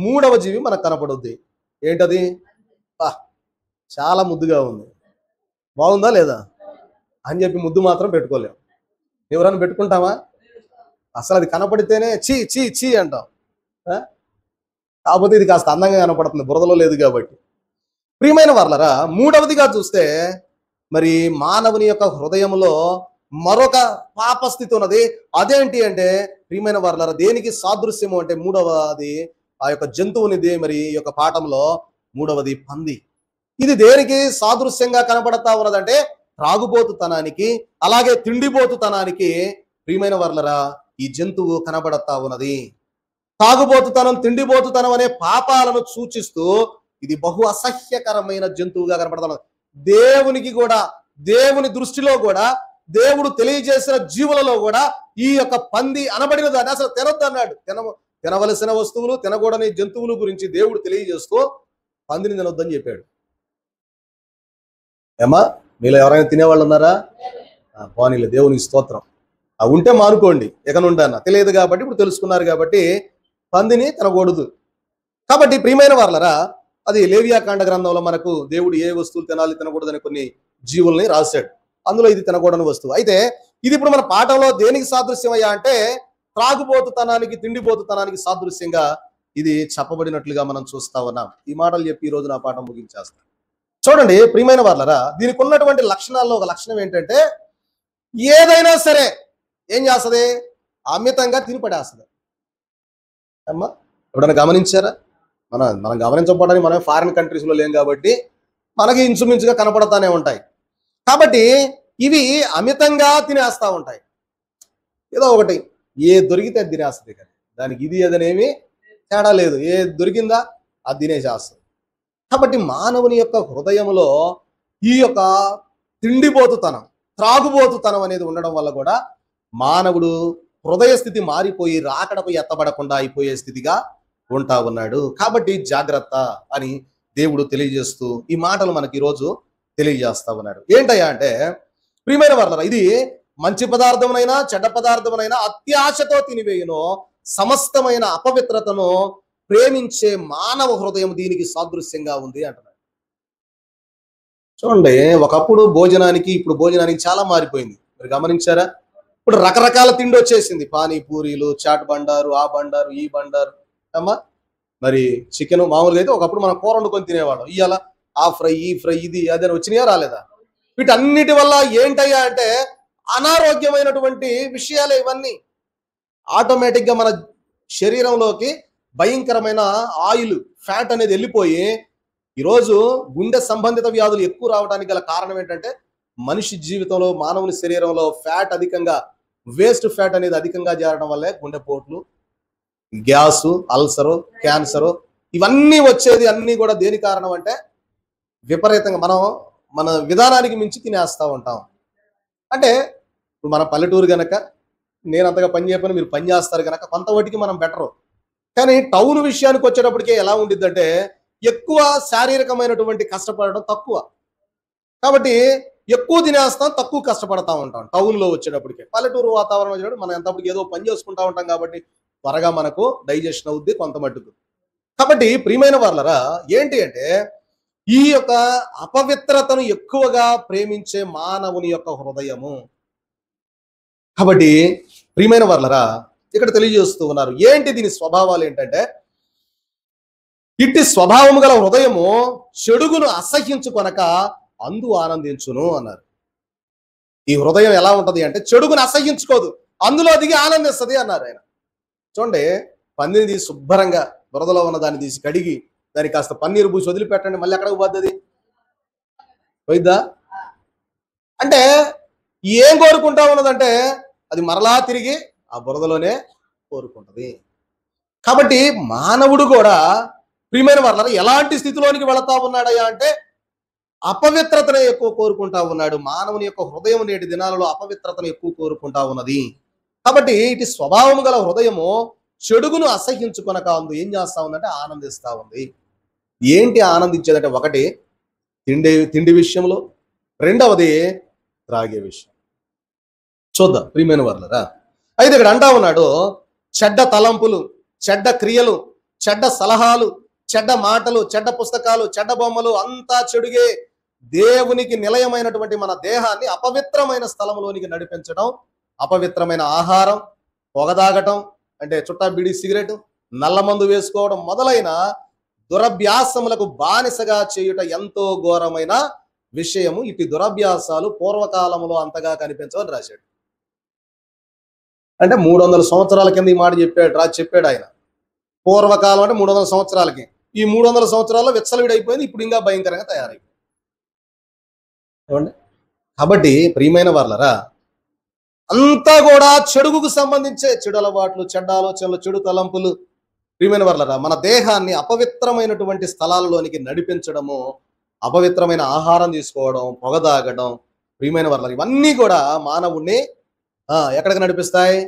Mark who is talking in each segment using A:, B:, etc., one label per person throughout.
A: మూడవ జీవి మనకు కనపడుద్ది. ఏంటది? పా చాలా ముద్దుగా ఉంది, బాగుందా లేదా అని చెప్పి ముద్దు మాత్రం పెట్టుకోలేం. ఎవరైనా పెట్టుకుంటామా? అసలు అది కనపడితేనే చీ చీ చీ అంటాం. కాకపోతే ఇది కాస్త అందంగా కనపడుతుంది, బురదలో లేదు కాబట్టి. ప్రియమైన వారలారా, మూడవదిగా చూస్తే మరి మానవుని యొక్క హృదయంలో మరొక పాపస్థితి ఉన్నది. అదేంటి అంటే ప్రియమైన వారలారా, దేనికి సాదృశ్యము అంటే మూడవది ఆ యొక్క జంతువునిది. మరి ఈ యొక్క పాఠంలో మూడవది పంది. ఇది దేనికి సాదృశ్యంగా కనబడతా ఉన్నదంటే త్రాగుబోతుతనానికి, అలాగే తిండిబోతుతనానికి ప్రియమైన వారలారా ఈ జంతువు కనబడతా ఉన్నది. తాగుబోతుతనం, తిండిబోతుతనం అనే పాపాలను సూచిస్తూ ఇది బహు అసహ్యకరమైన జంతువుగా కనబడుతున్నది. దేవునికి కూడా, దేవుని దృష్టిలో కూడా, దేవుడు తెలియజేసిన జీవులలో కూడా ఈ యొక్క పంది అనబడిన దాన్ని అసలు తినొద్దు అన్నాడు. తినవలసిన వస్తువులు, తినకూడని జంతువుల గురించి దేవుడు తెలియజేస్తూ పందిని తినొద్దని చెప్పాడు. ఏమా మీలో ఎవరైనా తినేవాళ్ళు ఉన్నారా? పోనీలే, దేవునికి స్తోత్రం. ఉంటే మానుకోండి, ఇక నుండి అన్న. తెలియదు కాబట్టి ఇప్పుడు తెలుసుకున్నారు కాబట్టి పందిని తినకూడదు. కాబట్టి ప్రియమైన వారలారా, అది లేవియాకాండ గ్రంథంలో మనకు దేవుడు ఏ వస్తువులు తినాలి తినకూడదని కొన్ని జీవుల్ని రాశాడు. అందులో ఇది తినకూడని వస్తువు. అయితే ఇది ఇప్పుడు మన పాఠంలో దేనికి సాదృశ్యం అయ్యా అంటే త్రాగుబోతుతనానికి, తిండిబోతుతనానికి సాదృశ్యంగా ఇది చెప్పబడినట్లుగా మనం చూస్తా ఉన్నాం. ఈ మాటలు చెప్పి ఈ రోజు నా పాఠం ముగించేస్తాం. చూడండి ప్రియమైన వారలారా, దీనికి ఉన్నటువంటి లక్షణాల్లో ఒక లక్షణం ఏంటంటే ఏదైనా సరే ఏం చేస్తుంది? అమితంగా తినిపడేస్తుంది. అమ్మా ఎప్పుడైనా గమనించారా? మనం గమనించకపోవడానికి మనం ఫారిన్ కంట్రీస్లో లేం కాబట్టి మనకి ఇంచుమించుగా కనపడతానే ఉంటాయి. కాబట్టి ఇవి అమితంగా తినేస్తూ ఉంటాయి. ఏదో ఒకటి ఏ దొరికితే అది తినేస్తుంది. కానీ దానికి ఇది ఏదనేమి తేడా లేదు. ఏ దొరికిందా అది తినేసేస్తుంది. కాబట్టి మానవుని యొక్క హృదయంలో ఈ యొక్క తిండిబోతుతనం, త్రాగుబోతుతనం అనేది ఉండడం వల్ల కూడా మానవుడు హృదయ స్థితి మారిపోయి రాకడకు ఎత్తబడకుండా అయిపోయే స్థితిగా ఉంటా ఉన్నాడు. కాబట్టి జాగ్రత్త అని దేవుడు తెలియజేస్తూ ఈ మాటలు మనకి ఈరోజు తెలియజేస్తా ఉన్నాడు. ఏంటయ్యా అంటే ప్రియమైన వారలారా, ఇది మంచి పదార్థమునైనా చెడ్డ పదార్థమునైనా అత్యాశతో తినివేయును సమస్తమైన అపవిత్రతను ప్రేమించే మానవ హృదయం దీనికి సాదృశ్యంగా ఉంది అంటున్నాడు. చూడండి, ఒకప్పుడు భోజనానికి ఇప్పుడు భోజనానికి చాలా మారిపోయింది. మీరు గమనించారా? ఇప్పుడు రకరకాల తిండి వచ్చేసింది. పానీపూరీలు, చాట్ బండారు, ఆ బండారు, ఈ బండారు. అమ్మా మరి చికెన్ మామూలుగా అయితే ఒకప్పుడు మనం కూర వండుకొని తినేవాళ్ళం. ఇవాళ ఆ ఫ్రై, ఈ ఫ్రై, ఇది అదే వచ్చినాయా రాలేదా? వీటన్నిటి వల్ల ఏంటయ్యా అంటే అనారోగ్యమైనటువంటి విషయాలే ఇవన్నీ. ఆటోమేటిక్గా మన శరీరంలోకి భయంకరమైన ఆయిల్, ఫ్యాట్ అనేది వెళ్ళిపోయి ఈరోజు గుండె సంబంధిత వ్యాధులు ఎక్కువ రావడానికి గల కారణం ఏంటంటే మనిషి జీవితంలో, మానవుని శరీరంలో ఫ్యాట్ అధికంగా, వేస్ట్ ఫ్యాట్ అనేది అధికంగా చేరడం వల్లే గుండెపోట్లు, గ్యాసు, అల్సరు, క్యాన్సరు ఇవన్నీ వచ్చేది. అన్నీ కూడా దేని కారణం అంటే విపరీతంగా మన విధానానికి మించి తినేస్తూ ఉంటాం. అంటే ఇప్పుడు మన పల్లెటూరు కనుక నేను అంతగా పని చేయకపోయినా మీరు పని చేస్తారు కనుక కొంతవరకు మనం బెటరు. కానీ టౌన్ విషయానికి వచ్చేటప్పటికే ఎలా ఉండిద్దంటే ఎక్కువ శారీరకమైనటువంటి కష్టపడడం తక్కువ. కాబట్టి ఎక్కువ తినేస్తాం, తక్కువ కష్టపడతా ఉంటాం. టౌన్లో వచ్చేటప్పటికే పల్లెటూరు వాతావరణం వచ్చేటప్పుడు మనం ఎంతప్పటికి ఏదో పని చేసుకుంటా ఉంటాం కాబట్టి త్వరగా మనకు డైజెషన్ అవుద్ది కొంత మట్టుకు. కాబట్టి ప్రియమైన వారలారా, ఏంటి అంటే ఈ యొక్క అపవిత్రతను ఎక్కువగా ప్రేమించే మానవుని యొక్క హృదయము. కాబట్టి ప్రియమైన వారలారా, ఇక్కడ తెలియజేస్తూ ఉన్నారు ఏంటి దీని స్వభావాలు ఏంటంటే ఇట్టి స్వభావము గల హృదయము చెడుగును అసహ్యించుకొనక అందు ఆనందించును అన్నారు. ఈ హృదయం ఎలా ఉంటది అంటే చెడుగును అసహ్యించుకోదు, అందులో దిగి ఆనందిస్తుంది అన్నారు ఆయన. చూడండి, పందిని తీసి శుభ్రంగా బురదలో ఉన్న దాన్ని తీసి కడిగి దానికి కాస్త పన్నీరు పూసి వదిలిపెట్టండి, మళ్ళీ ఎక్కడికి పోతుంది? పోయిద్దా? అంటే ఏం కోరుకుంటా ఉన్నదంటే అది మరలా తిరిగి ఆ బురదలోనే కోరుకుంటది. కాబట్టి మానవుడు కూడా ప్రియమైన వారలారా ఎలాంటి స్థితిలోనికి వెళతా ఉన్నాడయ్యా అంటే అపవిత్రతను ఎక్కువ కోరుకుంటా ఉన్నాడు. మానవుని యొక్క హృదయం నేటి దినాలలో అపవిత్రతను ఎక్కువ కోరుకుంటా ఉన్నది. కాబట్టి ఇటు స్వభావము గల హృదయము చెడుగును అసహ్యించుకొనక అందు ఏం చేస్తా ఉందంటే ఆనందిస్తా ఉంది. ఏంటి ఆనందించేదంటే ఒకటి తిండి విషయంలో, రెండవది త్రాగే విషయం. చూద్దాం ప్రియమైన వారలారా. అయితే ఇక్కడ అంటా ఉన్నాడు చెడ్డ తలంపులు, చెడ్డ క్రియలు, చెడ్డ సలహాలు, చెడ్డ మాటలు, చెడ్డ పుస్తకాలు, చెడ్డ బొమ్మలు అంతా చెడుగే. దేవునికి నిలయమైనటువంటి మన దేహాన్ని అపవిత్రమైన స్థలంలోనికి నడిపించడం, అపవిత్రమైన ఆహారం, పొగదాగటం అంటే చుట్టా బీడి సిగరెట్, నల్లమందు వేసుకోవడం మొదలైన దురభ్యాసములకు బానిసగా చేయుట ఎంతో ఘోరమైన విషయము. ఇటు దురభ్యాసాలు పూర్వకాలంలో అంతగా కనిపించవని రాశాడు. అంటే 300 సంవత్సరాల కింద ఈ మాట చెప్పాడు ఆయన. పూర్వకాలం అంటే 300 సంవత్సరాలకి. ఈ 300 సంవత్సరాల్లో విచ్చలవిడైపోయింది. ఇప్పుడు ఇంకా భయంకరంగా తయారైంది. కాబట్టి ప్రియమైన వాళ్ళరా, అంతా కూడా చెడుగుకు సంబంధించే చెడు అలవాట్లు, చెడ్డ ఆలోచనలు, చెడు తలంపులు. ప్రియమైన వాళ్ళరా, మన దేహాన్ని అపవిత్రమైనటువంటి స్థలాలలోనికి నడిపించడము, అపవిత్రమైన ఆహారం తీసుకోవడం, పొగదాగడం, ప్రియమైన వాళ్ళరా, ఇవన్నీ కూడా మానవుణ్ణి ఎక్కడికి నడిపిస్తాయి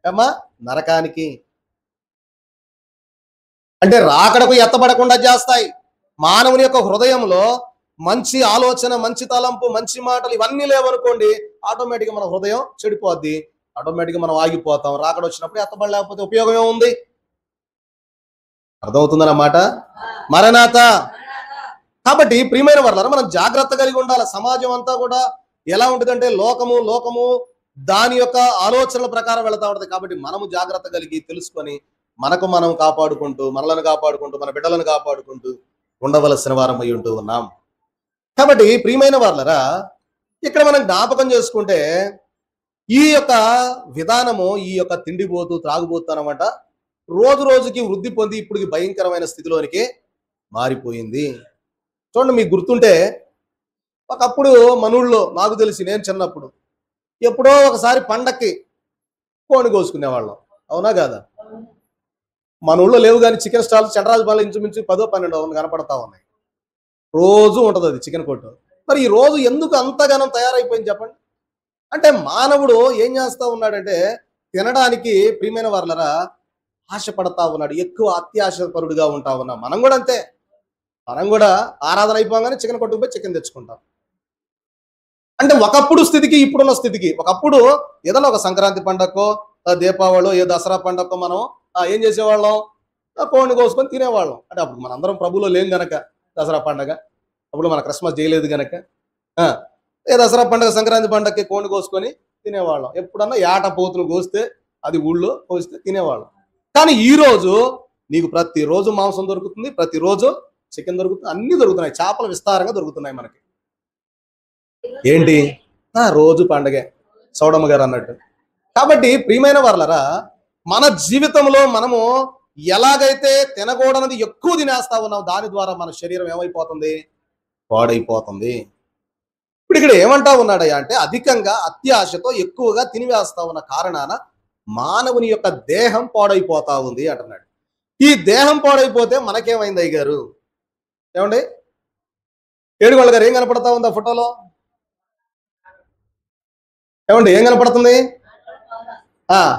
A: అమ్మా? నరకానికి. అంటే రాకడకు ఎత్తబడకుండా చేస్తాయి. మానవుని యొక్క హృదయంలో మంచి ఆలోచన, మంచి తలంపు, మంచి మాటలు ఇవన్నీ లేవనుకోండి, ఆటోమేటిక్గా మన హృదయం చెడిపోద్ది. ఆటోమేటిక్గా మనం ఆగిపోతాం. రాకడ వచ్చినప్పుడు ఎత్తబడలేకపోతే ఉపయోగం ఏముంది? అర్థమవుతుందన్నమాట. మరణాత. కాబట్టి ప్రియమైన వాళ్ళారా, మనం జాగ్రత్త కలిగి ఉండాలి. సమాజం అంతా కూడా ఎలా ఉంటుందంటే లోకము దాని యొక్క ఆలోచనల ప్రకారం వెళతా ఉంటుంది. కాబట్టి మనము జాగ్రత్త కలిగి తెలుసుకొని మనకు మనం కాపాడుకుంటూ, మనలను కాపాడుకుంటూ, మన బిడ్డలను కాపాడుకుంటూ ఉండవలసిన వారం అయి ఉంటూ ఉన్నాం. కాబట్టి ప్రియమైన వాళ్ళరా, ఇక్కడ మనం జ్ఞాపకం చేసుకుంటే ఈ యొక్క విధానము, ఈ యొక్క తిండిపోతూ త్రాగుబోతు అనమాట రోజు రోజుకి వృద్ధి పొంది ఇప్పుడు భయంకరమైన స్థితిలోనికి మారిపోయింది. చూడండి, మీకు గుర్తుంటే ఒకప్పుడు మనూళ్ళలో నాకు తెలిసి నేను చిన్నప్పుడు ఎప్పుడో ఒకసారి పండక్కి కోడి కోసుకునేవాళ్ళం. అవునా కాదా? మన ఊళ్ళో లేవు కానీ చికెన్ స్టాల్ చంద్రరాజపాలెం ఇంచుమించు 10-12 కనపడతా ఉన్నాయి. రోజు ఉంటుంది అది చికెన్ కొట్టు. మరి ఈ రోజు ఎందుకు అంతగానం తయారైపోయింది చెప్పండి? అంటే మానవుడు ఏం చేస్తా ఉన్నాడంటే తినడానికి, ప్రియమైన వాళ్ళరా, ఆశపడతా ఉన్నాడు. ఎక్కువ అత్యాశపరుడుగా ఉంటా ఉన్నాం. మనం కూడా అంతే. మనం కూడా ఆరాధన అయిపోగానే చికెన్ కొట్టుకుపోయి చికెన్ తెచ్చుకుంటాం. అంటే ఒకప్పుడు స్థితికి ఇప్పుడున్న స్థితికి, ఒకప్పుడు ఏదైనా ఒక సంక్రాంతి పండగకో, దీపావళి, ఏ దసరా పండగకో మనం ఏం చేసేవాళ్ళం? కోడిని కోసుకొని తినేవాళ్ళం. అంటే అప్పుడు మనందరం ప్రభులో లేం గనక, దసరా పండగ అప్పుడు మన క్రిస్మస్ చేయలేదు గనక ఏ దసరా పండగ, సంక్రాంతి పండగకి కోడిని కోసుకొని తినేవాళ్ళం. ఎప్పుడన్నా ఏట పోతులు కోస్తే అది ఊళ్ళో కోస్తే తినేవాళ్ళం. కానీ ఈ రోజు నీకు ప్రతిరోజు మాంసం దొరుకుతుంది, ప్రతిరోజు చికెన్ దొరుకుతుంది, అన్ని దొరుకుతున్నాయి. చేపలు విస్తారంగా దొరుకుతున్నాయి మనకి. ఏంటి? రోజు పండగే, సౌడమ్మ గారు అన్నట్టు. కాబట్టి ప్రియమైన వాళ్ళరా, మన జీవితంలో మనము ఎలాగైతే తినకూడనది ఎక్కువ తినేస్తా ఉన్నాం, దాని ద్వారా మన శరీరం ఏమైపోతుంది? పాడైపోతుంది. ఇప్పుడు ఇక్కడ ఏమంటా ఉన్నాడయ్యా అంటే అధికంగా అత్యాశతో ఎక్కువగా తినివేస్తా ఉన్న కారణాన మానవుని యొక్క దేహం పాడైపోతా ఉంది అంటున్నాడు. ఈ దేహం పాడైపోతే మనకేమైంది అయ్యగారు? ఏమండి, ఏడుగోళ్ళ గారు ఏం కనపడతా ఉంది ఆ ఫోటోలో? ఏమండి, ఏం కనపడుతుంది?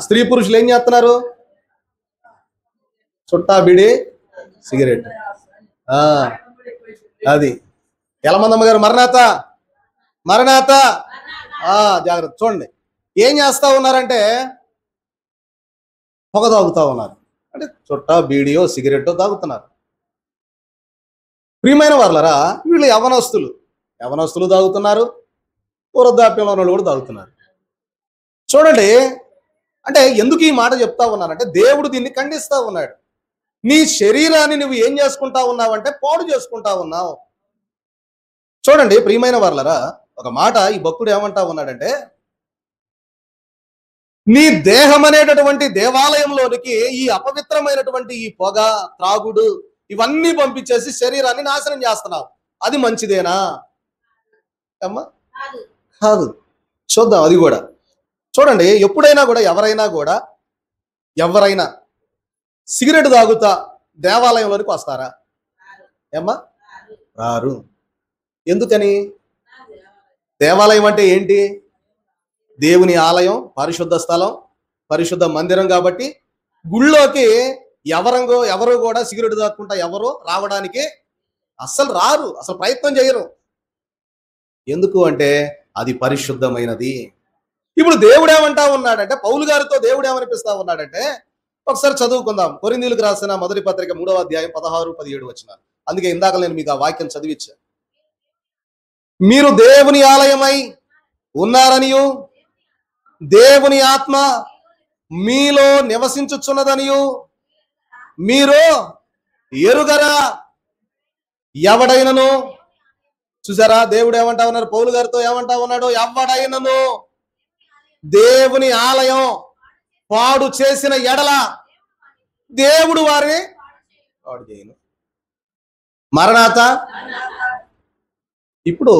A: స్త్రీ పురుషులు ఏం చేస్తున్నారు? చుట్టా బిడి సిగరెట్. అది ఎలమందమ్మ గారు మరణాత జాగ్రత్త. చూడండి ఏం చేస్తా ఉన్నారంటే పొగ తాగుతా ఉన్నారు. అంటే చుట్టా బీడియో సిగరెట్టో తాగుతున్నారు. ప్రియమైన వాళ్ళరా, వీళ్ళు యవనస్తులు తాగుతున్నారు, వృద్ధాప్యంలో ఉన్న వాళ్ళు కూడా తాగుతున్నారు. చూడండి, అంటే ఎందుకు ఈ మాట చెప్తా ఉన్నానంటే దేవుడు దీన్ని ఖండిస్తా ఉన్నాడు. నీ శరీరాన్ని నువ్వు ఏం చేసుకుంటా ఉన్నావంటే పాడు చేసుకుంటా ఉన్నావు. చూడండి ప్రియమైన వాళ్ళరా, ఒక మాట ఈ భక్తుడు ఏమంటా ఉన్నాడంటే నీ దేహం అనేటటువంటి దేవాలయంలోనికి ఈ అపవిత్రమైనటువంటి ఈ పొగ, త్రాగుడు ఇవన్నీ పంపించేసి శరీరాన్ని నాశనం చేస్తున్నావు. అది మంచిదేనా అమ్మా? కాదు. చూద్దాం అది కూడా. చూడండి, ఎప్పుడైనా కూడా ఎవరైనా సిగరెట్ తాగుతా దేవాలయంలోనికి వస్తారా ఏమ్మా? రారు. ఎందుకని? దేవాలయం అంటే ఏంటి? దేవుని ఆలయం, పరిశుద్ధ స్థలం, పరిశుద్ధ మందిరం. కాబట్టి గుళ్ళోకి ఎవరు కూడా సిగరెట్ తాగుకుంటా ఎవరు రావడానికి అస్సలు రారు, అసలు ప్రయత్నం చేయరు. ఎందుకు అంటే అది పరిశుద్ధమైనది. ఇప్పుడు దేవుడు ఏమంటా ఉన్నాడంటే, పౌలు గారితో దేవుడు ఏమనిపిస్తా ఉన్నాడంటే, ఒకసారి చదువుకుందాం. కొరింథీయులకు రాసిన మొదటి పత్రిక 3వ అధ్యాయం 16, 17 వచనాలు. అందుకే ఇందాక నేను మీకు ఆ వాక్యం చదివించా. మీరు దేవుని ఆలయమై ఉన్నారనియు దేవుని ఆత్మ మీలో నివసించుచున్నదనియు మీరు ఎరుగరా. ఎవడైనను, చూసారా దేవుడు ఏమంటా ఉన్నారు, పౌలు గారితో ఏమంటా ఉన్నాడు, ఎవడైనను దేవుని ఆలయం పాడు చేసిన ఎడల దేవుడు వారిని పాడు చేయను. మరణాత. ఇప్పుడు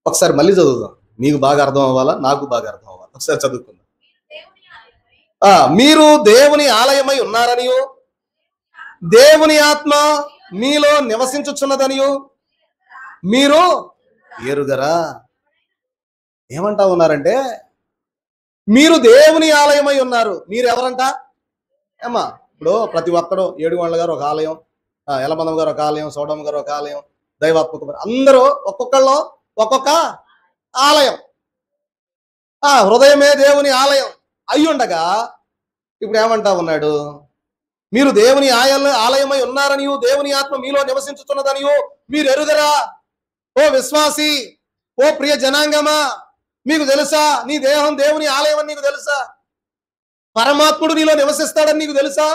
A: ఒకసారి మళ్ళీ చదువుదాం, మీకు బాగా అర్థం అవ్వాలా, నాకు బాగా అర్థం అవ్వాలి. ఒకసారి చదువుకుందాం. మీరు దేవుని ఆలయమై ఉన్నారనియు దేవుని ఆత్మ మీలో నివసించుచున్నదనియు మీరు ఎరుగరా. ఏమంటా ఉన్నారంటే మీరు దేవుని ఆలయమై ఉన్నారు. మీరు ఎవరంట ఏమ్మా? ఇప్పుడు ప్రతి ఒక్కడు ఏడుగొండల గారు ఒక ఆలయం, ఎలమందం గారు ఒక ఆలయం, సోడమ్మ గారు ఒక ఆలయం, దైవాత్మక అందరూ ఒక్కొక్కళ్ళు ఒక్కొక్క ఆలయం. హృదయమే దేవుని ఆలయం అయ్యుండగా ఇప్పుడు ఏమంటా ఉన్నాడు, మీరు దేవుని ఆలయమై ఉన్నారనియు దేవుని ఆత్మ మీలో నివసించుతున్నదనియు మీరు ఎరుగరా. ఓ విశ్వాసి, ఓ ప్రియ జనాంగమా, మీకు తెలుసా నీ దేహం దేవుని ఆలయం అని నీకు తెలుసా? పరమాత్ముడు నీలో నివసిస్తాడని నీకు తెలుసా?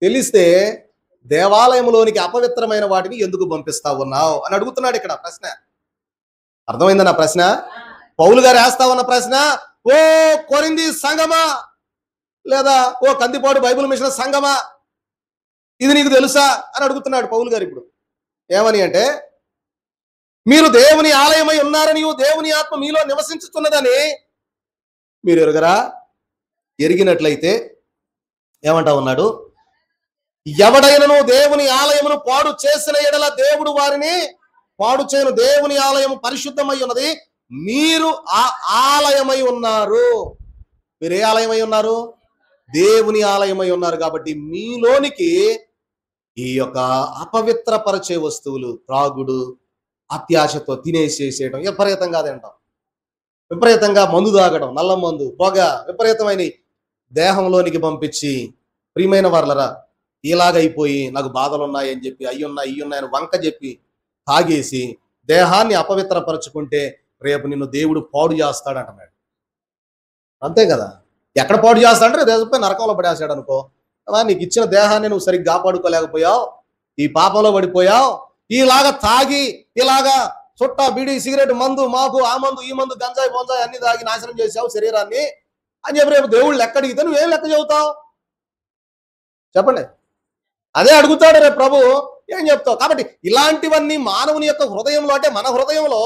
A: తెలిస్తే దేవాలయంలోనికి అపవిత్రమైన వాటిని ఎందుకు పంపిస్తా ఉన్నావు అని అడుగుతున్నాడు ఇక్కడ ప్రశ్న. అర్థమైందా నా ప్రశ్న? పౌలు గారు వేస్తా ఉన్న ప్రశ్న, ఓ కొరింథీ సంఘమా, లేదా ఓ కందిపాడు బైబిల్ మిషన్ సంఘమా, ఇది నీకు తెలుసా అని అడుగుతున్నాడు పౌలు గారు. ఇప్పుడు ఏమని అంటే, మీరు దేవుని ఆలయమై ఉన్నారని దేవుని ఆత్మ మీలో నివసించుతున్నదని మీరు ఎరుగరా. ఎరిగినట్లయితే ఏమంటా ఉన్నాడు, ఎవడైనను దేవుని ఆలయమును పాడు చేసిన ఎడల దేవుడు వారిని పాడు చేయను. దేవుని ఆలయము పరిశుద్ధమై ఉన్నది, మీరు ఆ ఆలయమై ఉన్నారు. మీరు ఏ ఆలయమై ఉన్నారు? దేవుని ఆలయమై ఉన్నారు. కాబట్టి మీలోనికి ఈ యొక్క అపవిత్రపరిచే వస్తువులు, త్రాగుడు, అత్యాశతో తినేసేసేయడం, విపరీతంగా తింటాం, విపరీతంగా మందు తాగడం, నల్ల మందు, పొగ, విపరీతమైన దేహంలోనికి పంపించి, ప్రియమైన వారలరా, ఇలాగైపోయి నాకు బాధలు ఉన్నాయని చెప్పి అయ్యున్నాయని వంక చెప్పి తాగేసి దేహాన్ని అపవిత్రపరచుకుంటే రేపు నిన్ను దేవుడు పాడు చేస్తాడంటున్నాడు. అంతే కదా. ఎక్కడ పాడు చేస్తాడంటే దేశంపై నరకంలో పడేసాడు అనుకో. నీకు ఇచ్చిన దేహాన్ని నువ్వు సరిగ్గా కాపాడుకోలేకపోయావు, ఈ పాపంలో పడిపోయావు, ఇలాగా తాగి ఇలాగా చుట్ట బీడి సిగరెట్ మందు మాకు ఆ మందు ఈ మందు గంజాయి బొంజాయి అన్ని తాగి నాశనం చేసావు శరీరాన్ని అని చెప్పి రేపు దేవుడు లెక్క అడిగితే నువ్వేం లెక్క చెబుతావు చెప్పండి? అదే అడుగుతాడు రేపు ప్రభు, ఏం చెప్తావు? కాబట్టి ఇలాంటివన్నీ మానవుని యొక్క హృదయంలో, అంటే మన హృదయంలో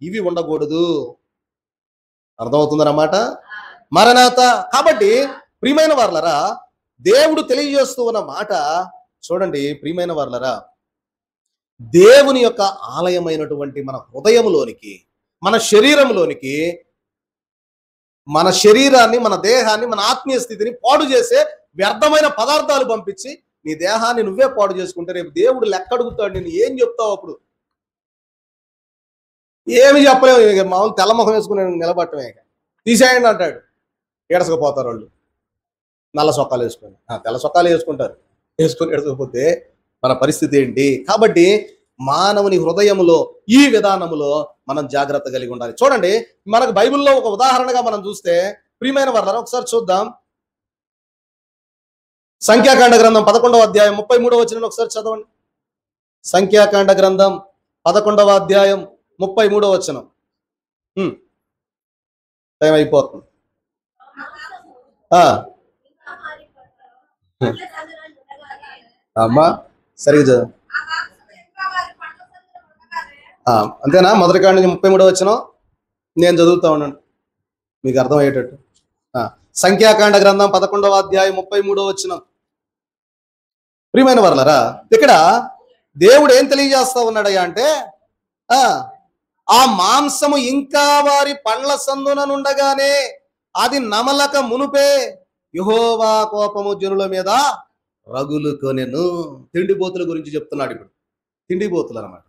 A: ఇవి ఉండకూడదు. అర్థమవుతుందన్నమాట. మరణాత. కాబట్టి ప్రియమైన వారలరా, దేవుడు తెలియజేస్తూ ఉన్న మాట చూడండి. ప్రియమైన వారలరా, దేవుని యొక్క ఆలయమైనటువంటి మన హృదయంలోనికి, మన శరీరంలోనికి, మన శరీరాన్ని, మన దేహాన్ని, మన ఆత్మీయ స్థితిని పాడు చేసే వ్యర్థమైన పదార్థాలు పంపించి నీ దేహాన్ని నువ్వే పాడు చేసుకుంటే రేపు దేవుడు లెక్క అడుగుతాడు. నేను ఏం చెప్తావు అప్పుడు? ఏమి చెప్పలేము. మామూలు తెల్లముఖం వేసుకుని నిలబట్టమే, తీసేయండి అంటాడు. ఏడసకపోతారు వాళ్ళు, నల్ల సొక్కాలు వేసుకొని. తెల్ల సొక్కాలు వేసుకుంటారు, వేసుకొని ఏడసకపోతే మన పరిస్థితి ఏంటి? కాబట్టి మానవుని హృదయంలో ఈ విధానంలో మనం జాగ్రత్త కలిగి ఉండాలి. చూడండి, మనకు బైబిల్లో ఒక ఉదాహరణగా మనం చూస్తే, ప్రియమైన వారలారా, ఒకసారి చూద్దాం. సంఖ్యాకాండ గ్రంథం 11వ అధ్యాయం 33వ వచనం ఒకసారి చదవండి. సంఖ్యాకాండ గ్రంథం 11వ అధ్యాయం 33వ వచనం. టైం అయిపోతుంది. అమ్మా సరిగ్గా చదువు. అంతేనా? మొదటి కాండ నుంచి 33వ వచనం నేను చదువుతా ఉన్నాను మీకు అర్థమయ్యేటట్టు. సంఖ్యాకాండ గ్రంథం 11వ అధ్యాయం 33వ వచనం. ప్రియమైన వారలారా, ఇక్కడ దేవుడు ఏం తెలియజేస్తా ఉన్నాడయ్యా అంటే, ఆ మాంసము ఇంకా వారి పండ్ల సందున నుండగానే అది నమలక మునుపే యెహోవా కోపము జనుల మీద రగులుకొనెను. తిండిపోతుల గురించి చెప్తున్నాడు ఇప్పుడు. తిండిపోతులు అన్నమాట.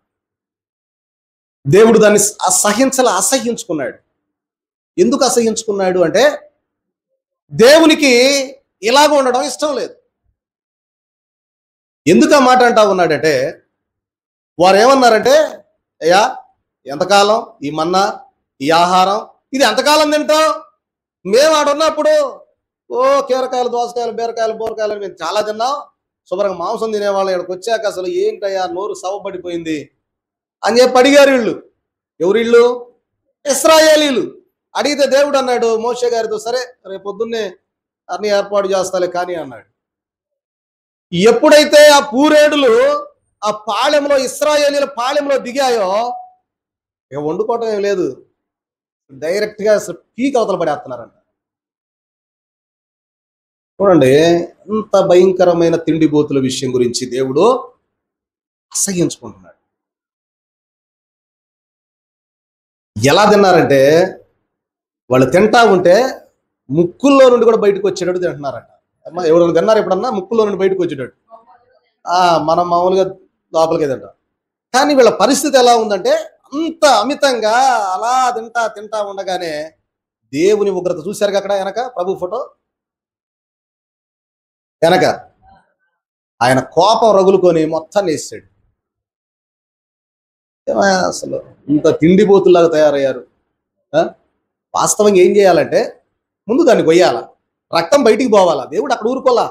A: దేవుడు దాన్ని అసహించుకున్నాడు. ఎందుకు అసహించుకున్నాడు అంటే, దేవునికి ఇలాగ ఉండడం ఇష్టం లేదు. ఎందుకు ఆ మాట అంటా ఉన్నాడంటే, వారు ఏమన్నారంటే, అయ్యా ఎంతకాలం ఈ మన్నా, ఈ ఆహారం ఇది ఎంతకాలం తింటాం? మేము ఆడున్నప్పుడు కీరకాయలు, దోసకాయలు, బీరకాయలు, బూరకాయలు అని మేము చాలా తిన్నాం. శుభ్రంగా మాంసం తినేవాళ్ళం. ఇక్కడికి వచ్చాక అసలు ఏంటయ్యా నోరు సవబడిపోయింది అని చెప్పి అడిగారు వీళ్ళు. ఎవరు వీళ్ళు? ఇశ్రాయేలీలు. అడిగితే దేవుడు అన్నాడు మోషే గారితో, సరే రేపు పొద్దున్నే అన్ని ఏర్పాటు చేస్తాలే కానీ అన్నాడు. ఎప్పుడైతే ఆ పూరేడులు ఆ పాళెంలో, ఇశ్రాయేలీల పాళెంలో దిగాయో, ఇక వండుకోవటం ఏం లేదు, డైరెక్ట్ గా అసలు పీక్ అవతల పడేస్తున్నారంట. చూడండి, ఇంత భయంకరమైన తిండిబోతుల విషయం గురించి దేవుడు అసహ్యించుకుంటున్నాడు. ఎలా తిన్నారంటే, వాళ్ళు తింటా ఉంటే ముక్కుల్లో నుండి కూడా బయటకు వచ్చేటట్టు తింటున్నారంట. అమ్మా ఎవరైనా తిన్నారు ఎప్పుడన్నా ముక్కుల్లో నుండి బయటకు వచ్చేటట్టు? మనం మామూలుగా లోపలికే తింటాం. కానీ వీళ్ళ పరిస్థితి ఎలా ఉందంటే, అంత అమితంగా అలా తింటా తింటా ఉండగానే దేవుని ఉగ్రత చూశారు అక్కడ వెనక ప్రభు ఫోటో వెనక ఆయన కోపం రగులుకొని మొత్తాన్ని వేసాడు. అసలు ఇంత తిండిపోతుల్లాగా తయారయ్యారు. వాస్తవంగా ఏం చేయాలంటే, ముందు దాన్ని కొయ్యాల, రక్తం బయటికి పోవాలా. దేవుడు అక్కడ ఊరుకోలా.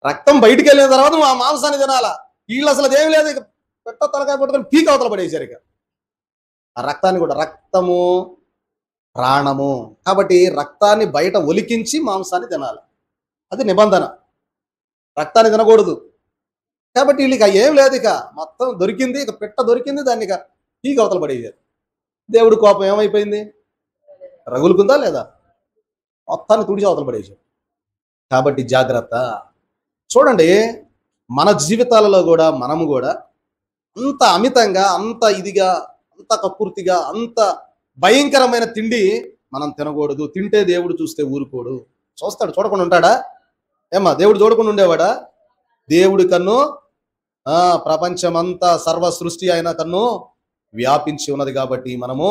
A: రక్తం బయటికి వెళ్ళిన తర్వాత నువ్వు ఆ మాంసాన్ని తినాలా. వీళ్ళు అసలు అదేం లేదు, ఇక పెట్ట తలకాయ పట్టుకొని పీక్ అవతల పడేశారు. ఇక ఆ రక్తాన్ని కూడా, రక్తము ప్రాణము కాబట్టి రక్తాన్ని బయట ఒలికించి మాంసాన్ని తినాలి. అది నిబంధన. రక్తాన్ని తినకూడదు. కాబట్టి వీళ్ళకి ఏం లేదు, ఇక మొత్తం దొరికింది, ఇక పిట్ట దొరికింది, దాన్ని ఇక పీక్ అవతల పడేశారు. దేవుడి కోపం ఏమైపోయింది? రగులుకుందా లేదా? మొత్తాన్ని తుడిచి అవతల పడేశారు. కాబట్టి జాగ్రత్త. చూడండి, మన జీవితాలలో కూడా మనము కూడా అంత అమితంగా, అంత ఇదిగా, అంత కక్కుర్తిగా, అంత భయంకరమైన తిండి మనం తినకూడదు. తింటే దేవుడు చూస్తే ఊరుకోడు. చూస్తాడు, చూడకుండా ఉంటాడా? ఏమ్మా దేవుడు చూడకుండా ఉండేవాడా? దేవుడి కన్ను ప్రపంచమంతా, సర్వ సృష్టి అయిన కన్ను వ్యాపించి ఉన్నది. కాబట్టి మనము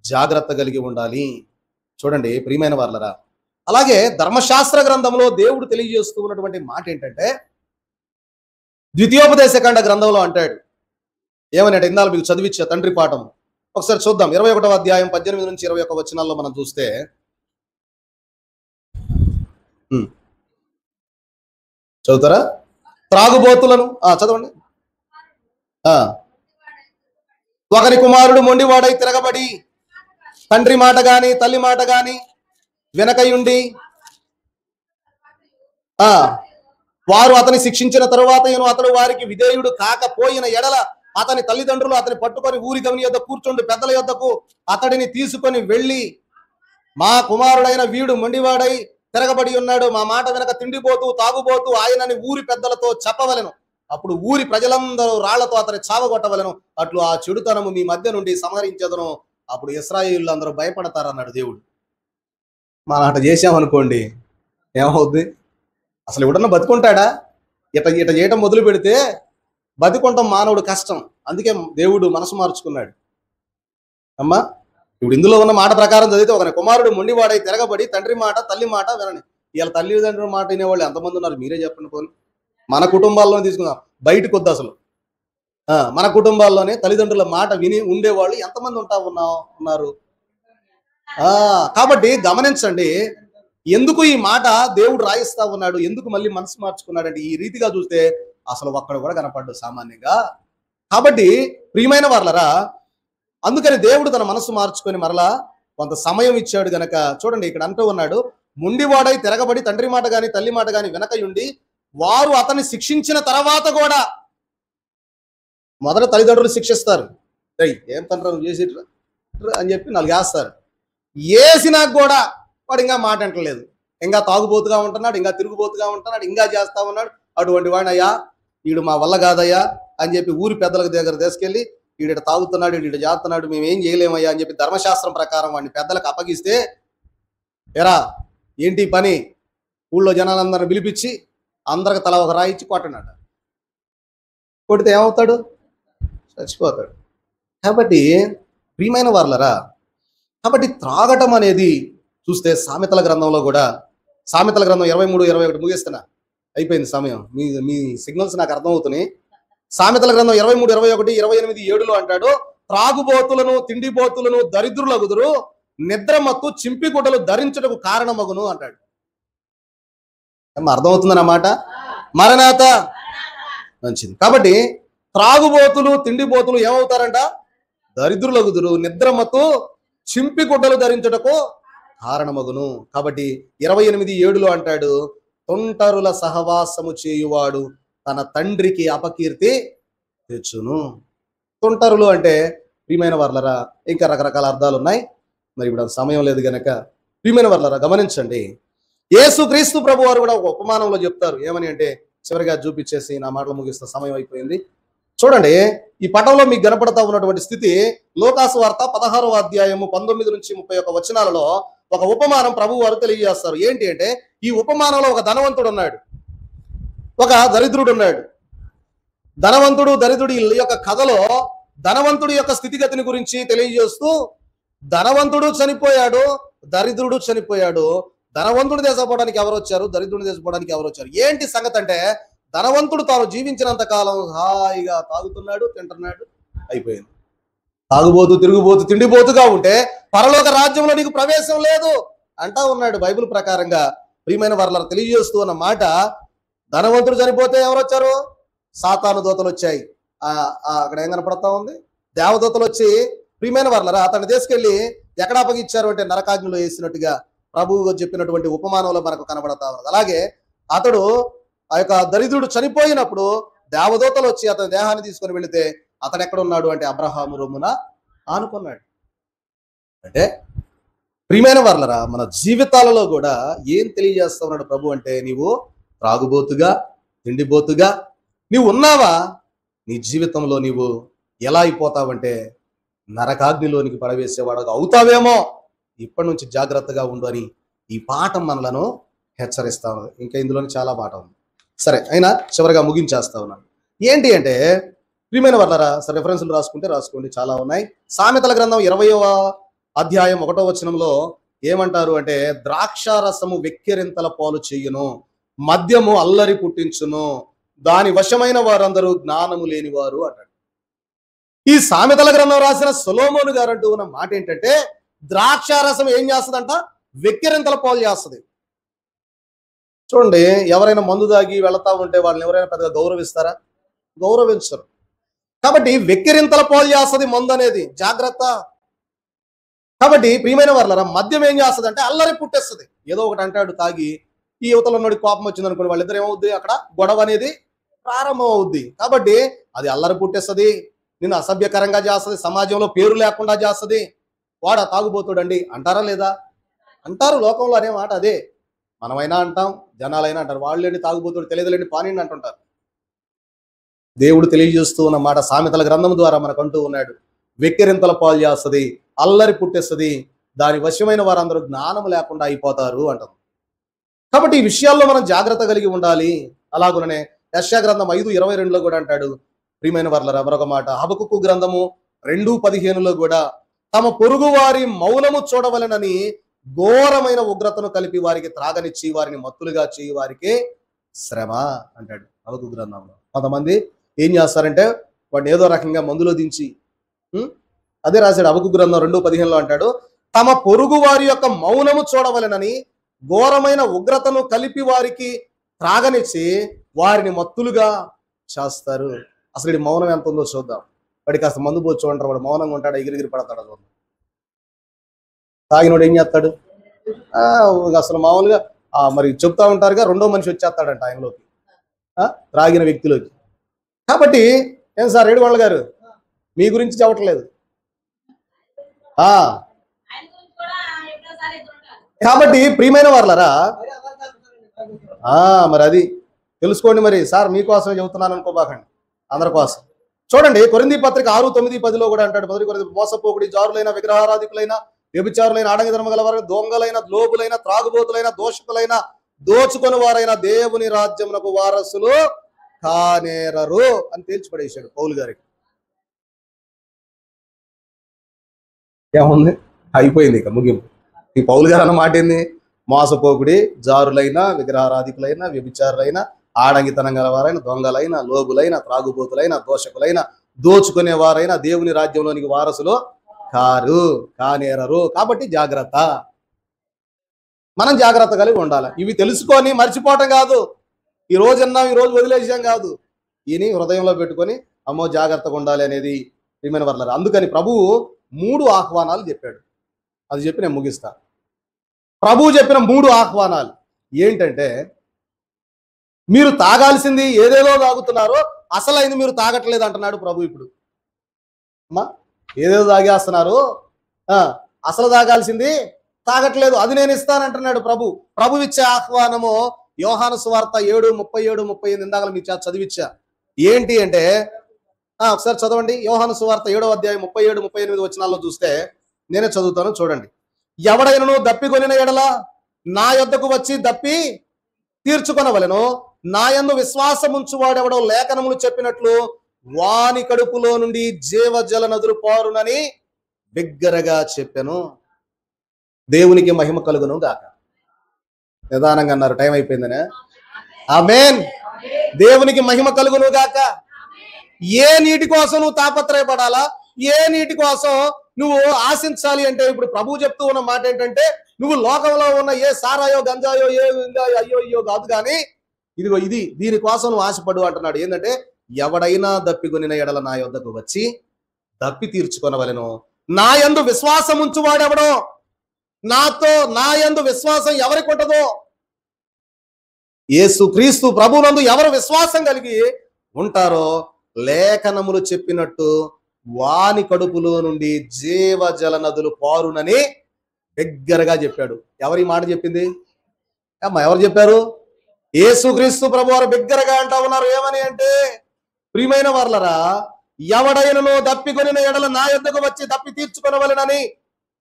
A: జాగ్రత్త కలిగి ఉండాలి. చూడండి ప్రియమైన వాళ్ళరా, అలాగే ధర్మశాస్త్ర గ్రంథంలో దేవుడు తెలియజేస్తూ ఉన్నటువంటి మాట ఏంటంటే, ద్వితీయోపదేశకాండ గ్రంథంలో అంటాడు ఏమనంటే, ఇందాక మీకు చదివిచ్చే తండ్రి పాఠం ఒకసారి చూద్దాం. 21వ అధ్యాయం 18 నుంచి 21 వచనాల్లో మనం చూస్తే, చదువుతారా? త్రాగుబోతులను చదవండి. ఒకరి కుమారుడు మొండివాడై తిరగబడి తండ్రి మాట గాని తల్లి మాట గాని వెనకయుండి వారు అతని శిక్షించిన తరువాత అతడు వారికి విధేయుడు కాకపోయిన ఎడల అతని తల్లిదండ్రులు అతని పట్టుకొని ఊరి గమని యొద్ద కూర్చుండి పెద్దల యొద్దకు అతడిని తీసుకొని వెళ్ళి, మా కుమారుడైన వీడు మొండివాడై తిరగబడి ఉన్నాడు, మా మాట వెనక తిండిపోతూ తాగుబోతూ ఆయనని ఊరి పెద్దలతో చెప్పవలెను. అప్పుడు ఊరి ప్రజలందరూ రాళ్లతో అతని చావగొట్టవలెను. అట్లు ఆ చెడుతనము మీ మధ్య నుండి సంహరించదను. అప్పుడు ఇశ్రాయేలు అందరూ భయపడతారన్నాడు దేవుడు. మనం అట్లా చేసామనుకోండి ఏమవుద్ది? అసలు ఎవడన్నా బతుకుంటాడా? ఇట చేయటం మొదలు పెడితే బతుకుంటాం మానవుడు కష్టం. అందుకే దేవుడు మనసు మార్చుకున్నాడు. అమ్మా ఇప్పుడు ఇందులో ఉన్న మాట ప్రకారం చదివితే, ఒక కుమారుడు మొండివాడై తిరగబడి తండ్రి మాట తల్లి మాట వినని. ఇలా తల్లిదండ్రుల మాట వినేవాళ్ళు ఎంతమంది ఉన్నారు? మీరే చెప్పండి. పోనీ మన కుటుంబాల్లోనే తీసుకుందాం, బయటకు వద్దు అసలు. మన కుటుంబాల్లోనే తల్లిదండ్రుల మాట విని ఉండేవాళ్ళు ఎంతమంది ఉన్నారు? కాబట్టి గమనించండి, ఎందుకు ఈ మాట దేవుడు రాయిస్తా ఉన్నాడు, ఎందుకు మళ్ళీ మనసు మార్చుకున్నాడంటే, ఈ రీతిగా చూస్తే అసలు ఒక్కడు కూడా కనపడ్డు సామాన్యంగా. కాబట్టి ప్రియమైన వాళ్ళరా, అందుకని దేవుడు తన మనసు మార్చుకొని మరలా కొంత సమయం ఇచ్చాడు గనక, చూడండి ఇక్కడ అంటూ ఉన్నాడు, మొండివాడై తిరగబడి తండ్రి మాట గాని తల్లి మాట గాని వెనకయుండి వారు అతన్ని శిక్షించిన తర్వాత కూడా, మొదట తల్లిదండ్రులు శిక్షిస్తారు, ఏం తండ్రి నువ్వు చేసేట్రా అని చెప్పి 4 వేస్తారు. వేసినాక కూడా వాడు ఇంకా మాట అంటలేదు, ఇంకా తాగుబోతుగా ఉంటున్నాడు, ఇంకా తిరుగుబోతుగా ఉంటున్నాడు, ఇంకా చేస్తా ఉన్నాడు. అటువంటి వాడిని, అయ్యా వీడు మా వల్ల కాదయ్యా అని చెప్పి ఊరి పెద్దల దగ్గర తీసుకెళ్ళి, వీడిట తాగుతున్నాడు, వీడిట చేస్తున్నాడు, మేము ఏం చేయలేమయ్యా అని చెప్పి ధర్మశాస్త్రం ప్రకారం వాడిని పెద్దలకు అప్పగిస్తే, ఎరా ఏంటి పని? ఊళ్ళో జనాలందరిని పిలిపించి అందరికి తల ఒక రాయిచ్చి కొట్టనట. కొడితే ఏమవుతాడు? చచ్చిపోతాడు. కాబట్టి ప్రియమైన వాళ్ళరా, కాబట్టి త్రాగటం అనేది చూస్తే సామెతల గ్రంథంలో కూడా సామెతల గ్రంథం 23:21 ముగిస్తున్నా, అయిపోయింది సమయం. మీ మీ సిగ్నల్స్ నాకు అర్థమవుతున్నాయి. సామెతల గ్రంథం 23:21, 28:7 అంటాడు, త్రాగుబోతులను తిండిబోతులను దరిద్రులగుదురు, నిద్రమత్తు చింపిగుడ్డలు ధరించుటకు కారణమగును అంటాడు. అర్థమవుతుందన్నమాట. మరణాత మంచిది. కాబట్టి త్రాగుబోతులు తిండిబోతులు ఏమవుతారంట? దరిద్రులగుదురు, నిద్రమత్తు చింపిగుడ్డలు ధరించుటకు కారణమగును. కాబట్టి 28:7 అంటాడు, తొంటరుల సహవాసము చేయువాడు తన తండ్రికి అపకీర్తి తెచ్చును. తొంటరులు అంటే ప్రియమైన వర్లరా ఇంకా రకరకాల అర్థాలు ఉన్నాయి, మరి ఇప్పుడు సమయం లేదు గనక ప్రియమైన వర్లరా గమనించండి. యేసుక్రీస్తు ప్రభు వారు కూడా ఒక ఉపమానంలో చెప్తారు. ఏమని అంటే, చివరిగా చూపించేసి నా మాటలు ముగిస్తే సమయం అయిపోయింది. చూడండి, ఈ పటంలో మీకు కనపడతా ఉన్నటువంటి స్థితి లూకాసు వార్త 16వ అధ్యాయము 19 నుంచి 31 వచనాలలో ఒక ఉపమానం ప్రభు వారు తెలియజేస్తారు. ఏంటి అంటే, ఈ ఉపమానంలో ఒక ధనవంతుడు ఉన్నాడు, ఒక దరిద్రుడు ఉన్నాడు. ధనవంతుడు దరిద్రుడు ఈ యొక్క కథలో ధనవంతుడి యొక్క స్థితిగతిని గురించి తెలియజేస్తూ, ధనవంతుడు చనిపోయాడు, దరిద్రుడు చనిపోయాడు. ధనవంతుడు దేశపోవడానికి ఎవరు వచ్చారు, దరిద్రుడు దేశపోవడానికి ఎవరు వచ్చారు? ఏంటి సంగతి అంటే, ధనవంతుడు తాను జీవించినంత కాలం హాయిగా తాగుతున్నాడు, తింటున్నాడు, అయిపోయింది. తాగుబోతు తిరుగుబోతు తిండిబోతుగా ఉంటే పరలోక రాజ్యంలో నీకు ప్రవేశం లేదు అంటా ఉన్నాడు బైబిల్ ప్రకారంగా. ప్రియమైన వర్లరు తెలియజేస్తూ అన్న మాట, ధనవంతుడు చనిపోతే ఎవరు వచ్చారు? సాతాను దూతలు వచ్చాయి. అక్కడ ఏం కనపడతా ఉంది? దేవదూతలు వచ్చి ప్రియమైన వర్లరా అతన్ని తీసుకెళ్లి ఎక్కడ అప్పగిచ్చారు అంటే నరకాగ్నిలో వేసినట్టుగా ప్రభువు చెప్పినటువంటి ఉపమానంలో మనకు కనబడతా ఉంది. అలాగే అతడు ఆ యొక్క దరిద్రుడు చనిపోయినప్పుడు దేవదూతలు వచ్చి అతని దేహాన్ని తీసుకొని వెళితే అతడు ఎక్కడ ఉన్నాడు అంటే అబ్రహాము రొమ్మున ఆనుకున్నాడు. అంటే ప్రియమైన వర్లరా మన జీవితాలలో కూడా ఏం తెలియజేస్తా ఉన్నాడు ప్రభు అంటే, నీవు త్రాగుబోతుగా తిండిబోతుగా నీవు ఉన్నావా? నీ జీవితంలో నీవు ఎలా అయిపోతావంటే నరకాగ్నిలోనికి పడవేసేవాడుగా అవుతావేమో. ఇప్పటి నుంచి జాగ్రత్తగా ఉండు అని ఈ పాఠం మనలను హెచ్చరిస్తా ఉన్నది. ఇంకా ఇందులోని చాలా పాఠం ఉంది. సరే, అయినా చివరిగా ముగించేస్తా ఉన్నాను. ఏంటి అంటే ప్రియమైన వర్లరా, సరే రెఫరెన్స్లు రాసుకోండి, చాలా ఉన్నాయి. సామెతల గ్రంథం 20వ అధ్యాయం 1వ వచనంలో ఏమంటారు అంటే, ద్రాక్షారసము వెక్కిరింతల పాలు చెయ్యును, మద్యము అల్లరి పుట్టించును, దాని వశమైన వారందరూ జ్ఞానము లేనివారు అంటాడు. ఈ సామెతల గ్రంథం రాసిన సొలొమోను గారు అంటూ ఉన్న మాట ఏంటంటే, ద్రాక్షారసం ఏం చేస్తుందంట? వెక్కిరింతల పాలు చేస్తుంది. చూడండి, ఎవరైనా మందు దాగి వెళతా ఉంటే వాళ్ళని ఎవరైనా పెద్దగా గౌరవిస్తారా? గౌరవించరు. కాబట్టి వెక్కిరింతల పాలు చేస్తుంది మందు అనేది, జాగ్రత్త. కాబట్టి ప్రియమైన వర్లరా మద్యం ఏం చేస్తుంది అంటే అల్లరి పుట్టేస్తుంది. ఏదో ఒకటి అంటాడు తాగి, ఈ యువతలో ఉన్నోడి కోపం వచ్చింది అనుకోండి, వాళ్ళిద్దరు ఏమవుద్ది, అక్కడ గొడవ అనేది ప్రారంభం అవుద్ది. కాబట్టి అది అల్లరి పుట్టేస్తుంది, నిన్ను అసభ్యకరంగా చేస్తుంది, సమాజంలో పేరు లేకుండా చేస్తుంది. వాడు తాగుబోతుడండి అంటారా లేదా? అంటారు. లోకంలో అనే మాట అదే. మనమైనా అంటాం, జనాలైనా అంటారు, వాళ్ళేంటి తాగుబోతుడు, తెలియదులేండి పానీయండి అంటుంటారు. దేవుడు తెలియజేస్తూ ఉన్న మాట సామెతల గ్రంథం ద్వారా మనకు అంటూ ఉన్నాడు, వెక్కిరింతల పాలు చేస్తుంది, అల్లరి పుట్టేస్తుంది, దాని వశమైన వారందరూ జ్ఞానం లేకుండా అయిపోతారు అంటారు. కాబట్టి ఈ విషయాల్లో మనం జాగ్రత్త కలిగి ఉండాలి. అలాగుననే యెషయా గ్రంథం 5:22లో కూడా అంటాడు, ప్రియమైన వర్లరా మరొక మాట, హబకుకు గ్రంథము 2:15లో కూడా, తమ పొరుగు వారి మౌనము చూడవలెనని ఘోరమైన ఉగ్రతను కలిపి వారికి త్రాగనిచ్చి వారిని మత్తులుగా చేయి వారికి శ్రమ అంటాడు హబకుకు గ్రంథంలో. కొంతమంది ఏం చేస్తారంటే వాడిని ఏదో రకంగా మందులో దించి, అదే రాశాడు హబకుకు గ్రంథం 2:15లో అంటాడు, తమ పొరుగు వారి యొక్క మౌనము చూడవలెనని ఘోరమైన ఉగ్రతను కలిపి వారికి త్రాగనిచ్చి వారిని మత్తులుగా చేస్తారు. అసలు ఈ మౌనం ఎంత ఉందో చూద్దాం. వాడికి కాస్త మందు పోచు అంటారు, వాడు మౌనంగా ఉంటాడు, ఎగిరిగిరి పడతాడు. తాగినోడు ఏం చేస్తాడు? అసలు మామూలుగా మరి చెప్తా ఉంటారుగా, రెండో మనిషి వచ్చేస్తాడంట ఆయనలోకి, త్రాగిన వ్యక్తిలోకి. కాబట్టి ఏం సార్ ఏడుగొండల గారు, మీ గురించి చెప్పట్లేదు. కాబట్టి ప్రియమైన వాళ్ళరా మరి అది తెలుసుకోండి. మరి సార్ మీకోసమే చెబుతున్నాను అనుకోబాకండి, అందరి కోసం. చూడండి, కొరింథీ పత్రిక 6:9-10లో కూడా అంటాడు, మొదటి కొరింథీ, మోసపోకుడి, జారులైన, విగ్రహారాధికులైన, వ్యభిచారులైన, ఆడంగి ధర్మ గలవారు, దొంగలైన, లోబులైన, త్రాగుబోతులైన, దోషకులైన, దోచుకొని వారైన దేవుని రాజ్యమునకు వారసులు కానేరరు అని తేల్చిపడేశాడు పౌలు గారికి. ఏముంది, అయిపోయింది ఇక ముగింపు. ఈ పౌలు గారు అన్న మాట ఏంది? మోసపోకుడి, జారులైన, విగ్రహారాధికులైన, వ్యభిచారులైన, ఆడంగితనం గలవారైన, దొంగలైన, లోబులైన, త్రాగుబోతులైన, దోషకులైన, దోచుకునేవారైన దేవుని రాజ్యంలోనికి వారసులు కానేరరు. కాబట్టి జాగ్రత్త. మనం జాగ్రత్త కలిగి ఉండాలి. ఇవి తెలుసుకొని మర్చిపోవటం కాదు, ఈ రోజు అన్నాం ఈ రోజు వదిలేసాం కాదు, ఈయన హృదయంలో పెట్టుకొని అమ్మో జాగ్రత్తగా ఉండాలి అనేది ప్రియమైన వర్లారా. అందుకని ప్రభువు 3 ఆహ్వానాలు చెప్పాడు. అది చెప్పి నేను ముగిస్తా. ప్రభువు చెప్పిన 3 ఆహ్వానాలు ఏంటంటే, మీరు తాగాల్సింది ఏదేదో తాగుతున్నారో అసలైంది మీరు తాగట్లేదు అంటున్నాడు ప్రభు. ఇప్పుడు అమ్మా ఏదేదో తాగేస్తున్నారు, అసలు తాగాల్సింది తాగట్లేదు, అది నేను ఇస్తానంటున్నాడు ప్రభు. ప్రభు ఇచ్చే ఆహ్వానము యోహాను సువార్త 7:37-38 ఇందాక మీ చదివిచ్చా. ఏంటి అంటే ఒకసారి చదవండి. యోహాను సువార్త 7వ అధ్యాయం 37-38 వచనాల్లో చూస్తే నేనే చదువుతాను, చూడండి. ఎవడైనను దప్పికొనిన ఎడల నా యొద్దకు వచ్చి దప్పి తీర్చుకొనవలెను. నా యందు విశ్వాసం ఉంచువాడెవడో లేఖనములు చెప్పినట్లు వాని కడుపులో నుండి జీవజల నదులు పారునని బిగ్గరగా చెప్పాను. దేవునికి మహిమ కలుగును గాక. నిదానంగా అన్నారు, టైం అయిపోయిందనే. ఆమేన్. దేవునికి మహిమ కలుగును గాక. ఏ నీటి కోసం నువ్వు తాపత్రయపడాలా, ఏ నీటి కోసం నువ్వు ఆశించాలి అంటే, ఇప్పుడు ప్రభువు చెప్తూ ఉన్న మాట ఏంటంటే, నువ్వు లోకంలో ఉన్న ఏ సారాయో గంజాయో ఏ అయ్యో కాదు, కానీ ఇదిగో ఇది దీనికోసం నువ్వు ఆశపడు అంటున్నాడు. ఏంటంటే, ఎవడైనా దప్పికొనిన ఎడల నా యొద్దకు వచ్చి దప్పి తీర్చుకొనవలెను. నా యందు విశ్వాసం ఉంచువాడెవడో, నా యందు విశ్వాసం ఎవరికి ఉంటుందో, యేసు క్రీస్తు ప్రభువునందు ఎవరు విశ్వాసం కలిగి ఉంటారో లేఖనములు చెప్పినట్టు వాని కడుపులో నుండి జీవజల నదులు పారునని బిగ్గరగా చెప్పాడు. ఎవరి మాట చెప్పింది అమ్మా? ఎవరు చెప్పారు? యేసు క్రీస్తు ప్రభు వారు బిగ్గరగా అంటా ఉన్నారు. ఏమని అంటే, ప్రియమైన వర్లరా, ఎవడైనను దప్పికొనిన ఎడల నా యొద్దకు వచ్చి దప్పి తీర్చుకొనవలెనని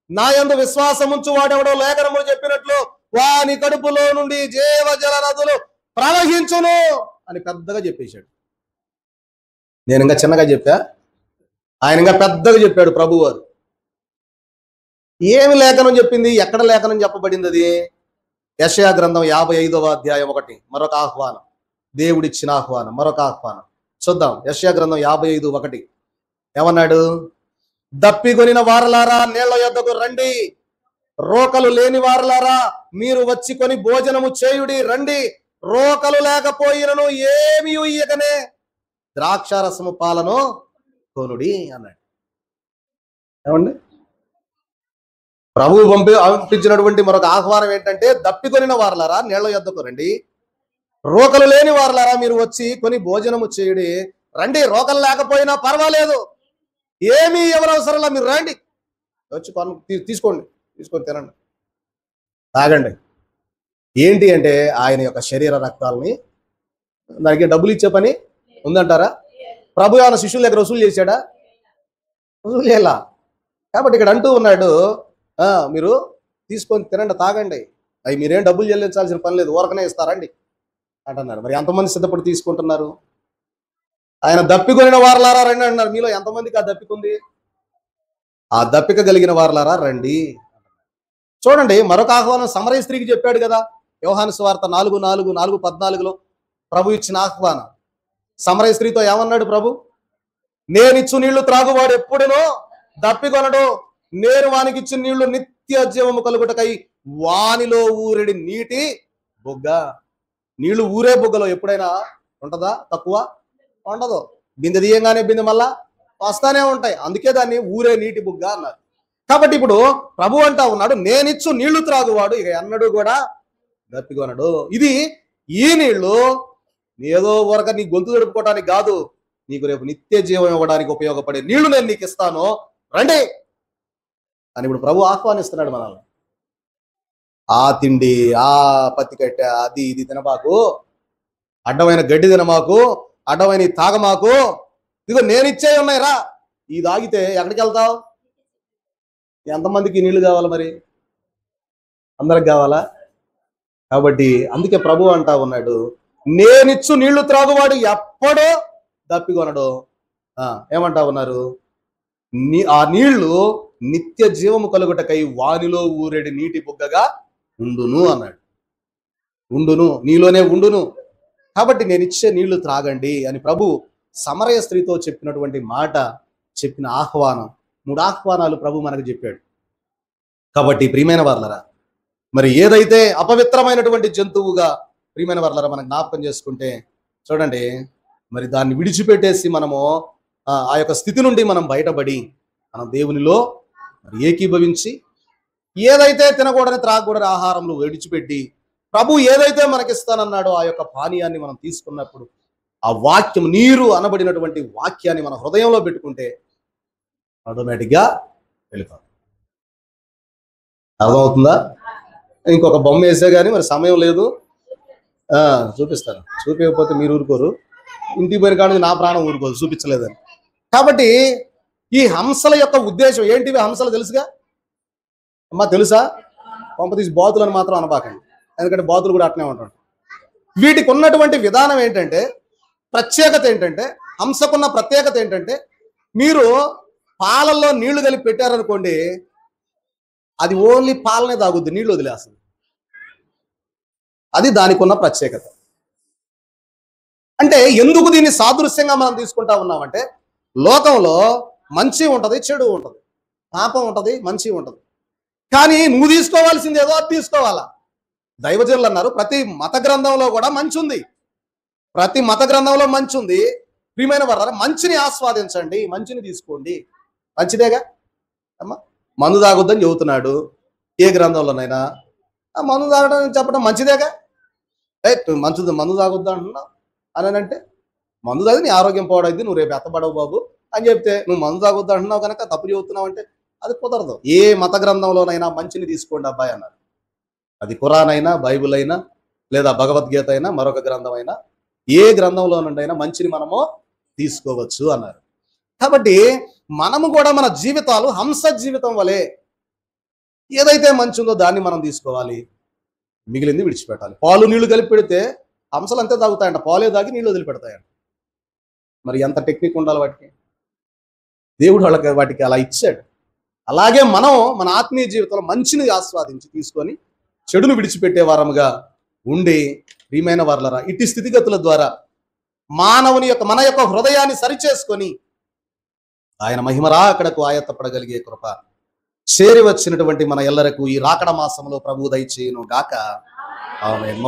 A: నా యందు విశ్వాసం ఉంచు వాడెవడో లేఖనములు చెప్పినట్లు వాని కడుపులో నుండి జీవజల నదులు ప్రవహించును అని పెద్దగా చెప్పేశాడు. నేను ఇంకా చిన్నగా చెప్పా, ఆయన ఇంకా పెద్దగా చెప్పాడు ప్రభు వారు. ఏమి లేఖనం చెప్పింది? ఎక్కడ లేఖనం చెప్పబడింది? అది యెషయా గ్రంథం 55వ అధ్యాయం 1 మరొక ఆహ్వానం, దేవుడిచ్చిన ఆహ్వానం, మరొక ఆహ్వానం చూద్దాం. యెషయా గ్రంథం 55:1 ఏమన్నాడు? దప్పికొనిన వారలారా నీళ్ల యొద్దకు రండి, రోకలు లేని వారలారా మీరు వచ్చి కొని భోజనము చేయుడి. రండి, రోకలు లేకపోయినను ఏమి ఇయ్యకనే ద్రాక్షారసము పాలను కొనుడి అన్నాడు. ఏమండి? ప్రభువు పంపించినటువంటి మరొక ఆహ్వానం ఏంటంటే, దప్పికొనిన వారలారా నీళ్ల యొద్దకు రండి, రోకలు లేని వారలారా మీరు వచ్చి కొని భోజనము చేయుడి. రండి, రోకలు లేకపోయినా పర్వాలేదు, ఏమీ ఎవరు అవసరంలా మీరు రండి, వచ్చి తీసుకొని తినండి, తాగండి. ఏంటి అంటే, ఆయన యొక్క శరీర రక్తాలని, దానికి డబ్బులు ఇచ్చే పని ఉందంటారా? ప్రభు ఏమైనా శిష్యుల దగ్గర వసూలు చేశాడా? వసూలు చేయాల. కాబట్టి ఇక్కడ అంటూ ఉన్నాడు, మీరు తీసుకొని తినండి, తాగండి, అవి మీరేం డబ్బులు చెల్లించాల్సిన పని లేదు, ఊరకనే ఇస్తారండి అంటున్నారు. మరి ఎంతమంది సిద్ధపడి తీసుకుంటున్నారు? ఆయన దప్పికొనిన వారలారా రండి అంటున్నారు. మీలో ఎంతమందికి ఆ దప్పికుంది? ఆ దప్పిక కలిగిన వారలారా రండి. చూడండి, మరొక ఆహ్వానం సమరయ స్త్రీకి చెప్పాడు కదా, యోహాను సువార్త 4:14 ప్రభు ఇచ్చిన ఆహ్వానం. సమరయ స్త్రీతో ఏమన్నాడు ప్రభు? నేనిచ్చు నీళ్లు త్రాగువాడు ఎప్పుడునో దప్పికొనడు, నేను వానికి ఇచ్చిన నీళ్లు నిత్య జీవము కలుగుటకై వానిలో ఊరెడి నీటి బొగ్గ. నీళ్లు ఊరే బొగ్గలో ఎప్పుడైనా ఉంటుందా? తక్కువ ఉండదు. బిందె తీయంగానే బిందె మళ్ళా వస్తానే ఉంటాయి. అందుకే దాన్ని ఊరే నీటి బుగ్గ అన్నారు. కాబట్టి ఇప్పుడు ప్రభు అంటా ఉన్నాడు, నేనిచ్చు నీళ్లు త్రాగువాడు ఇక ఎన్నడూ కూడా దప్పికొనడు. ఈ నీళ్లు ఏదో వరకు నీ గొంతు తడుపుకోవడానికి కాదు, నీకు రేపు నిత్య జీవం ఇవ్వడానికి ఉపయోగపడే నీళ్లు నేను నీకు ఇస్తాను, రండి అని ఇప్పుడు ప్రభు ఆహ్వానిస్తున్నాడు మనల్ని. ఆ తిండి, ఆ పత్తి కట్టె, అది ఇది తినమాకు, అడ్డమైన గడ్డి తినమాకు, అడ్డమైన తాగమాకు, ఇదిగో నేను ఇచ్చే ఉన్నాయి రా, ఈ తాగితే ఎక్కడికి వెళ్తావు? ఎంతమందికి నీళ్లు కావాలి? మరి అందరికి కావాలా? కాబట్టి అందుకే ప్రభు అంటా ఉన్నాడు, నేనిచ్చు నీళ్లు త్రాగువాడు ఎప్పుడో దప్పికొనడు. ఏమంటా ఉన్నారు? ఆ నీళ్లు నిత్య జీవము కలుగుటకై వానిలో ఊరేడి నీటి బుగ్గగా ఉండును అన్నాడు. ఉండును, నీలోనే ఉండును. కాబట్టి నేను ఇచ్చే నీళ్లు త్రాగండి అని ప్రభు సమరయ స్త్రీతో చెప్పినటువంటి మాట, చెప్పిన ఆహ్వానం, 3 ఆహ్వానాలు ప్రభు మనకు చెప్పాడు. కాబట్టి ప్రియమైన వారలారా, మరి ఏదైతే అపవిత్రమైనటువంటి జంతువుగా ప్రియమైన వారలారా మనం జ్ఞాపకం చేసుకుంటే చూడండి, మరి దాన్ని విడిచిపెట్టేసి మనము ఆ యొక్క స్థితి నుండి మనం బయటపడి మనం దేవునిలో మరి ఏకీభవించి ఏదైతే తినకూడని త్రాగకూడని ఆహారంలో విడిచిపెట్టి ప్రభు ఏదైతే మనకిస్తానన్నాడో ఆ యొక్క పానీయాన్ని మనం తీసుకున్నప్పుడు ఆ వాక్యం, నీరు అనబడినటువంటి వాక్యాన్ని మన హృదయంలో పెట్టుకుంటే ఆటోమేటిక్గా వెళుతాం. అర్థమవుతుందా? ఇంకొక బొమ్మ వేసే కానీ మరి సమయం లేదు, చూపిస్తాను. చూపించకపోతే మీరు ఊరుకోరు, ఇంటికి పోయిన కానీ నా ప్రాణం ఊరుకోదు చూపించలేదని. కాబట్టి ఈ హంసల యొక్క ఉద్దేశం ఏంటివి? హంసలు తెలుసుగా అమ్మా, తెలుసా? పంపతీసి బాతులను మాత్రం అనబాకండి, ఎందుకంటే బాతులు కూడా అట్నే ఉంటాడు. వీటికి ఉన్నటువంటి విధానం ఏంటంటే, ప్రత్యేకత ఏంటంటే, హంసకున్న ప్రత్యేకత ఏంటంటే, మీరు పాలల్లో నీళ్లు కలిపి పెట్టారనుకోండి, అది ఓన్లీ పాలనే తాగుద్ది, నీళ్లు వదిలేస్తుంది. అది దానికి ఉన్న ప్రత్యేకత. అంటే ఎందుకు దీన్ని సాదృశ్యంగా మనం తీసుకుంటా ఉన్నామంటే, లోకంలో మంచి ఉంటది, చెడు ఉంటది, పాపం ఉంటది, మంచి ఉంటది. కానీ నువ్వు తీసుకోవాల్సింది ఏదో అది తీసుకోవాలా. దైవజనులు అన్నారు ప్రతి మత గ్రంథంలో కూడా మంచి ఉంది, ప్రతి మత గ్రంథంలో మంచి ఉంది. ప్రియమైన వారు మంచిని ఆస్వాదించండి, మంచిని తీసుకోండి, మంచిదేగా అమ్మా. మందు తాగొద్దని చెబుతున్నాడు ఏ గ్రంథంలోనైనా, ఆ మందు తాగడం చెప్పడం మంచిదేగా. మందు తాగొద్దు అంటున్నావు అని అంటే, మందు తాగి నీ ఆరోగ్యం పాడైంది, నువ్వు రేపు ఎత్తబడవు బాబు అని చెప్తే నువ్వు మందు తాగొద్దు అంటున్నావు కనుక తప్పు చెబుతున్నావు అంటే అది కుదరదు. ఏ మత గ్రంథంలోనైనా మంచిని తీసుకోండి అబ్బాయి అన్నారు. అది ఖురాన్ అయినా, బైబుల్ అయినా, లేదా భగవద్గీత అయినా, మరొక గ్రంథం అయినా, ఏ గ్రంథంలో నుండి అయినా మంచిని మనము తీసుకోవచ్చు అన్నారు. కాబట్టి మనము కూడా మన జీవితాలు హంస జీవితం వలె ఏదైతే మంచి ఉందో దాన్ని మనం తీసుకోవాలి, మిగిలింది విడిచిపెట్టాలి. పాలు నీళ్లు కలిపి పెడితే హంసలు అంతే తాగుతాయంట, పాలే తాగి నీళ్ళు వదిలిపెడతాయంట. మరి ఎంత టెక్నిక్ ఉండాలి వాటికి, దేవుడు వాటికి అలా ఇచ్చాడు. అలాగే మనం మన ఆత్మీయ జీవితంలో మంచిని ఆస్వాదించి తీసుకొని చెడును విడిచిపెట్టే వారముగా ఉండి ప్రియమైన వారలారా, ఇట్టి స్థితిగతుల ద్వారా మన యొక్క హృదయాన్ని సరిచేసుకొని ఆయన మహిమరా అక్కడకు ఆయత్తపడగలిగే కృప చేరి వచ్చినటువంటి మన ఎల్లరకు ఈ రాకడ మాసంలో ప్రభు దయచేయును గాక. ఆమేన్.